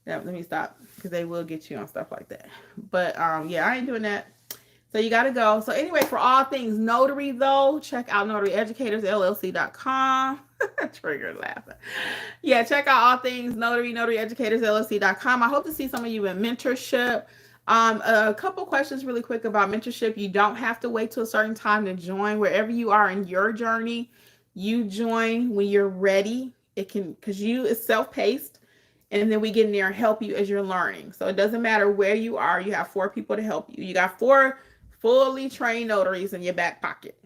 yeah, let me stop, because they will get you on stuff like that. But yeah, I ain't doing that. So you got to go. So anyway, for all things notary, though, check out notaryeducatorsllc.com. Trigger laughing. Yeah, check out all things notaryeducatorsllc.com. I hope to see some of you in mentorship. A couple questions really quick about mentorship. You don't have to wait till a certain time to join. Wherever you are in your journey, you join when you're ready. Because it's self-paced. And then we get in there and help you as you're learning. So it doesn't matter where you are. You have 4 people to help you. You got 4 fully trained notaries in your back pocket.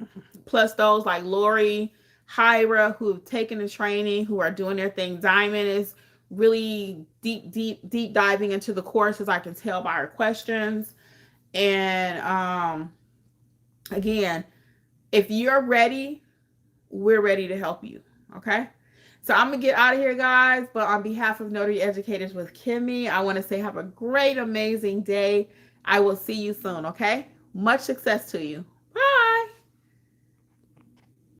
Plus those like Lori, Hyra, who have taken the training, who are doing their thing. Diamond is really deep diving into the courses. I can tell by her questions. And again, if you're ready, we're ready to help you. Okay. So I'm going to get out of here, guys. But on behalf of Notary Educators with Kimmi, I want to say have a great, amazing day. I will see you soon. Okay. Much success to you.